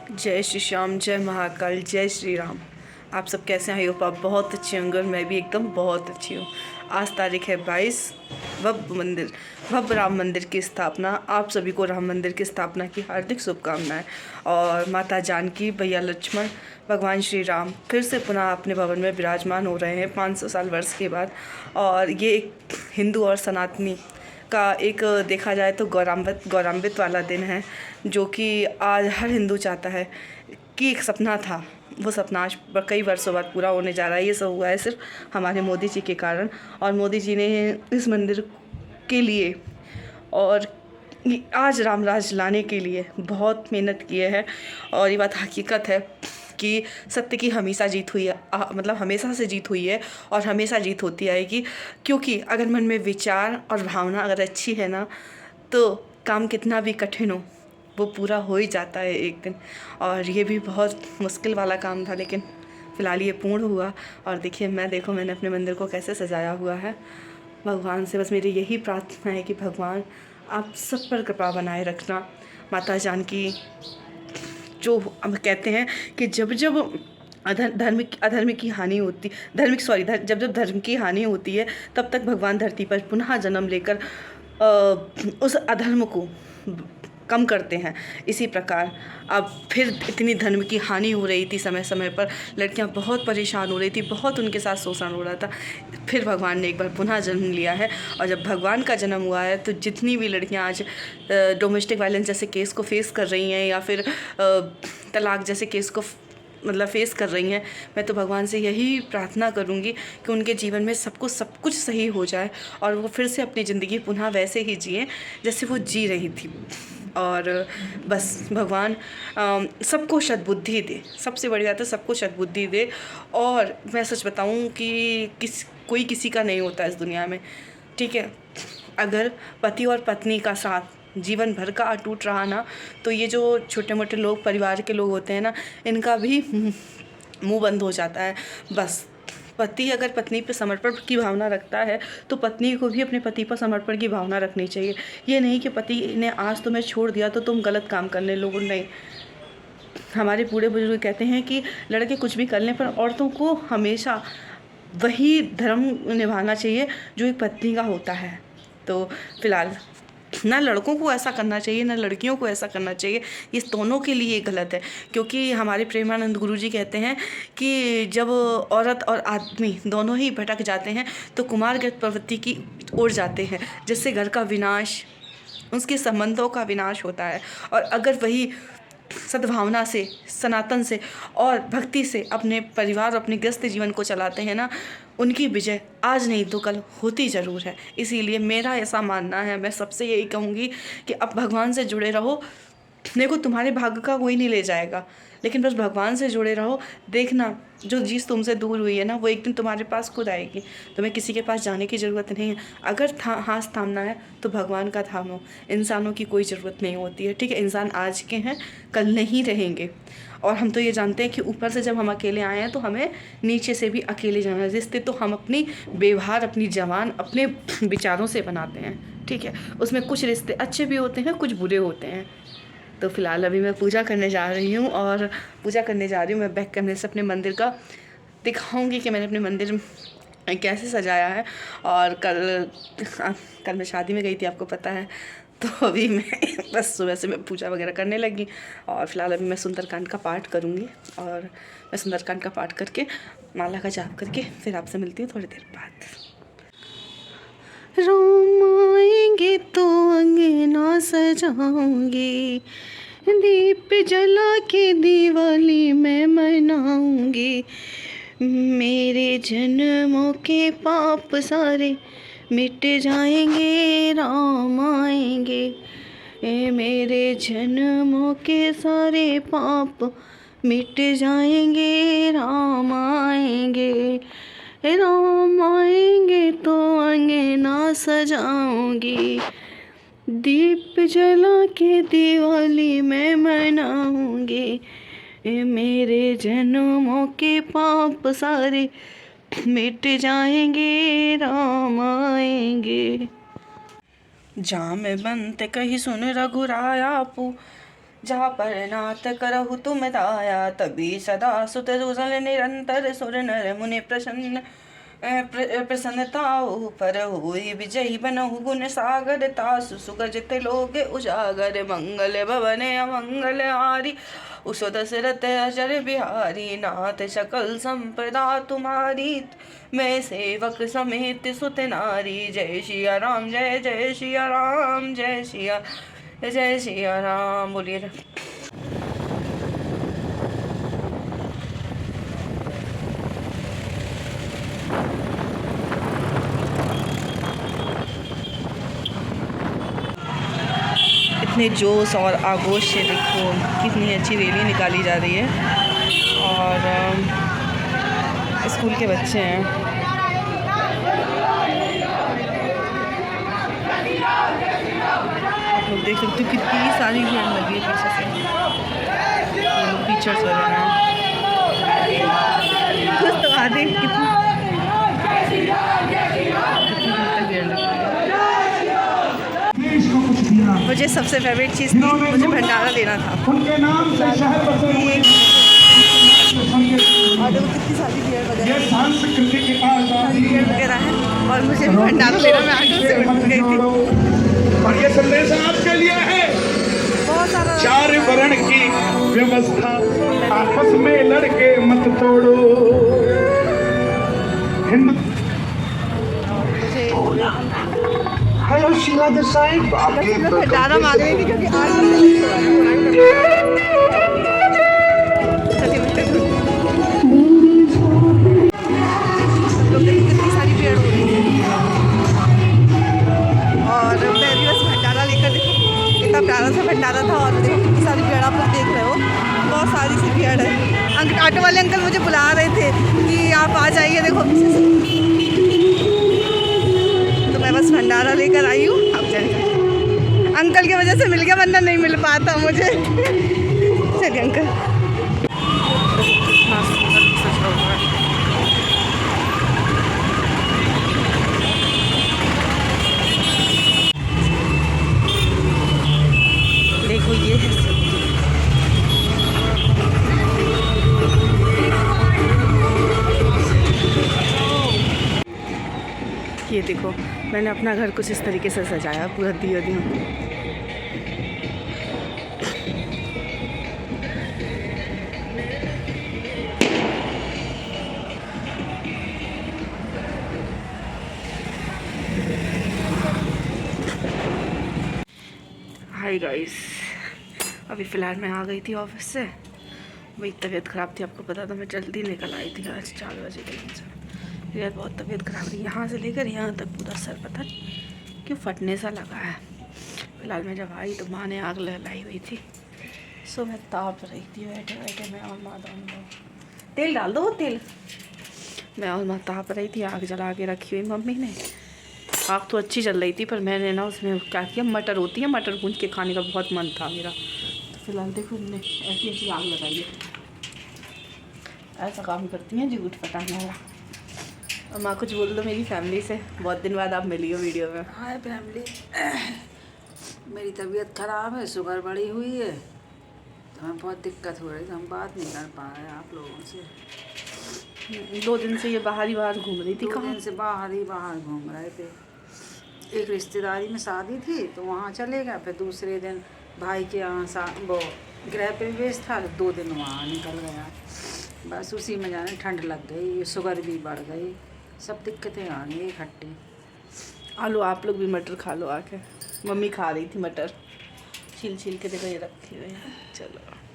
जय श्री श्याम, जय महाकाल, जय श्री राम। आप सब कैसे हैं? आई होप आप बहुत अच्छे होंगे और मैं भी एकदम बहुत अच्छी हूँ। आज तारीख है 22। भव्य राम मंदिर की स्थापना। आप सभी को राम मंदिर की स्थापना की हार्दिक शुभकामनाएं। और माता जानकी, भैया लक्ष्मण, भगवान श्री राम फिर से पुनः अपने भवन में विराजमान हो रहे हैं 500 साल वर्ष के बाद। और ये एक हिंदू और सनातनी का एक देखा जाए तो गौरवान्वित वाला दिन है, जो कि आज हर हिंदू चाहता है कि एक सपना था, वो सपना आज कई वर्षों बाद पूरा होने जा रहा है। ये सब हुआ है सिर्फ हमारे मोदी जी के कारण। और मोदी जी ने इस मंदिर के लिए और आज राम राज लाने के लिए बहुत मेहनत किए है। और ये बात हकीकत है कि सत्य की हमेशा जीत हुई है, मतलब हमेशा से जीत हुई है और हमेशा जीत होती आएगी। क्योंकि अगर मन में विचार और भावना अगर अच्छी है ना, तो काम कितना भी कठिन हो वो पूरा हो ही जाता है एक दिन। और ये भी बहुत मुश्किल वाला काम था, लेकिन फ़िलहाल ये पूर्ण हुआ। और देखिए मैंने अपने मंदिर को कैसे सजाया हुआ है। भगवान से बस मेरी यही प्रार्थना है कि भगवान आप सब पर कृपा बनाए रखना। माता जानकी जो हम कहते हैं कि जब जब अधर्म की हानि होती, जब जब धर्म की हानि होती है, तब तक भगवान धरती पर पुनः जन्म लेकर उस अधर्म को कम करते हैं। इसी प्रकार अब फिर इतनी धर्म की हानि हो रही थी, समय समय पर लड़कियां बहुत परेशान हो रही थी, बहुत उनके साथ शोषण हो रहा था। फिर भगवान ने एक बार पुनः जन्म लिया है। और जब भगवान का जन्म हुआ है, तो जितनी भी लड़कियां आज डोमेस्टिक वायलेंस जैसे केस को फेस कर रही हैं, या फिर तलाक जैसे केस को मतलब फेस कर रही हैं, मैं तो भगवान से यही प्रार्थना करूंगी कि उनके जीवन में सब कुछ सही हो जाए और वो फिर से अपनी ज़िंदगी पुनः वैसे ही जिए जैसे वो जी रही थी। और बस भगवान सबको सद्बुद्धि दे। सबसे बड़ी बात है सबको सद्बुद्धि दे। और मैं सच बताऊं कि कोई किसी का नहीं होता इस दुनिया में, ठीक है। अगर पति और पत्नी का साथ जीवन भर का अटूट रहा ना, तो ये जो छोटे मोटे लोग, परिवार के लोग होते हैं ना, इनका भी मुंह बंद हो जाता है। बस पति अगर पत्नी पर समर्पण की भावना रखता है, तो पत्नी को भी अपने पति पर समर्पण की भावना रखनी चाहिए। ये नहीं कि पति ने आज तुम्हें छोड़ दिया तो तुम गलत काम करने लगो, नहीं। हमारे बूढ़े बुजुर्ग कहते हैं कि लड़के कुछ भी कर लें, पर औरतों को हमेशा वही धर्म निभाना चाहिए जो एक पत्नी का होता है। तो फिलहाल ना लड़कों को ऐसा करना चाहिए, ना लड़कियों को ऐसा करना चाहिए। ये दोनों के लिए गलत है। क्योंकि हमारे प्रेमानंद गुरुजी कहते हैं कि जब औरत और आदमी दोनों ही भटक जाते हैं, तो कुमार्गत प्रवृत्ति की ओर जाते हैं, जिससे घर का विनाश, उसके संबंधों का विनाश होता है। और अगर वही सद्भावना से, सनातन से और भक्ति से अपने परिवार और अपने गृहस्थ जीवन को चलाते हैं ना, उनकी विजय आज नहीं तो कल होती ज़रूर है। इसीलिए मेरा ऐसा मानना है, मैं सबसे यही कहूँगी कि अब भगवान से जुड़े रहो। देखो तुम्हारे भाग्य का कोई नहीं ले जाएगा, लेकिन बस भगवान से जुड़े रहो। देखना जो चीज़ तुमसे दूर हुई है ना, वो एक दिन तुम्हारे पास खुद आएगी। तुम्हें किसी के पास जाने की ज़रूरत नहीं है। अगर हाथ थामना है तो भगवान का थामो। इंसानों की कोई ज़रूरत नहीं होती है, ठीक है। इंसान आज के हैं, कल नहीं रहेंगे। और हम तो ये जानते हैं कि ऊपर से जब हम अकेले आए हैं, तो हमें नीचे से भी अकेले जाना है। रिश्ते तो हम अपनी व्यवहार, अपनी जबान, अपने विचारों से बनाते हैं, ठीक है। उसमें कुछ रिश्ते अच्छे भी होते हैं, कुछ बुरे होते हैं। तो फिलहाल अभी मैं पूजा करने जा रही हूँ, और पूजा करने जा रही हूँ मैं बैक कैमरे से अपने मंदिर का दिखाऊंगी कि मैंने अपने मंदिर कैसे सजाया है। और कल मैं शादी में गई थी, आपको पता है। तो अभी मैं बस सुबह से मैं पूजा वगैरह करने लगी। और फिलहाल अभी मैं सुंदरकांड का पाठ करूँगी, और मैं सुंदरकांड का पाठ करके, माला का जाप करके फिर आपसे मिलती हूँ थोड़ी देर बाद। राम आएंगे तो अंगना सजाऊंगी, दीप जला के दिवाली मैं मनाऊंगी। मेरे जन्मों के पाप सारे मिट जाएंगे, राम आएंगे। मेरे जन्मों के सारे पाप मिट जाएंगे, राम आएंगे। राम आएंगे तो अंगना सजाऊंगी, दीप जला के दिवाली मैं मनाऊंगी। मेरे जन्मों के पाप सारे मिट जाएंगे, राम आएंगे। जाम बंत कही सुन रघुराया पू, जहाँ पर नाथ करहु तुम दाया, तभी सदा सुत सुजन निरंतर सुर नर मुनि प्रसन्न प्रसन्नताओ पर हुई विजयी बनहु गुण सागर, तासु सुगजित लोग उजागर, मंगल भवन अमंगल हारी, उसो दशरथ अजर बिहारी, नाथ सकल संपदा तुम्हारी, मैं सेवक समेत सुत नारी, जय सिया राम जय जय सिया राम, जय सिया राम। बोलिए। इतने जोश और आगोश से देखो कितनी अच्छी रैली निकाली जा रही है, और स्कूल के बच्चे हैं। आप लोग देख सकते हो कितनी सारी भीड़ लगी है पीछे से, ये लोग टीचर्स वगैरह हैं। तो आधे कितनी मुझे सबसे फेवरेट चीज़ थी, मुझे भंडारा लेना था। उनके नाम से शहर बसे हुए और देखो कितनी सारी भीड़ वगैरह है, और मुझे भंडारा लेना, मैं आगे से उठ गई थी। और ये संदेश आपके लिए है, बहुत सारा चार वर्ण की व्यवस्था आपस में लड़के मत तोड़ो। हेलो शीला देसाई, भंडारा मांग रही थी क्योंकि आज कितनी सारी भीड़ हो रही है, और मैं भी बस भंडारा लेकर देखो कितना प्यारा सा भंडारा था, और देखो कितनी सारी भीड़ आप लोग देख रहे हो, बहुत सारी सी भीड़ है। ऑटो वाले अंकल मुझे बुला रहे थे कि आप आ जाइए, देखो तो मैं बस भंडारा लेकर आई हूँ। अब चलिए, अंकल की वजह से मिल गया, वरना नहीं मिल पाता मुझे। चलिए अंकल। देखो ये है ये देखो, मैंने अपना घर कुछ इस तरीके से सजाया, पूरा दिया हाय गाइस, अभी फ़िलहाल मैं आ गई थी ऑफिस से। वही तबीयत ख़राब थी, आपको पता था, मैं जल्दी निकल आई थी आज 4 बजे के दिन से। यार बहुत तबीयत ख़राब थी, यहाँ से लेकर यहाँ तक पूरा सर पता क्यों फटने सा लगा है। फिलहाल मैं जब आई तो माँ ने आग लाई हुई थी, सो मैं ताप रही थी बैठे बैठे। मैं और माँ दोनों, तेल डाल दो, तेल। मैं और माँ ताप रही थी, आग जला के रखी हुई मम्मी ने। आग तो अच्छी चल रही थी, पर मैंने ना उसमें क्या किया, मटर होती है, मटर भून के खाने का बहुत मन था मेरा। तो फिलहाल देखो हमने ऐसी ऐसी आग लगाई है, ऐसा काम करती हैं जी उठ पटाने वाला। और माँ कुछ बोल दो मेरी फैमिली से, बहुत दिन बाद आप मिली हो वीडियो में। हाय फैमिली, मेरी तबीयत ख़राब है, शुगर बढ़ी हुई है, तो हमें बहुत दिक्कत हो रही है, तो हम बात नहीं कर पा रहे आप लोगों से। 2 दिन से ये बाहर ही बाहर घूम रही थी। 2 दिन से बाहर ही बाहर घूम रहे थे। एक रिश्तेदारी में शादी थी तो वहाँ चले गए, फिर दूसरे दिन भाई के यहाँ वो गृह प्रवेश था, 2 दिन वहाँ निकल गया। बस उसी में जाने ठंड लग गई, शुगर भी बढ़ गई, सब दिक्कतें आ गई इकट्ठी। आलू आप लोग भी मटर खा लो आके, मम्मी खा रही थी मटर, छील छील के देखो ये रखी हुई है। चलो।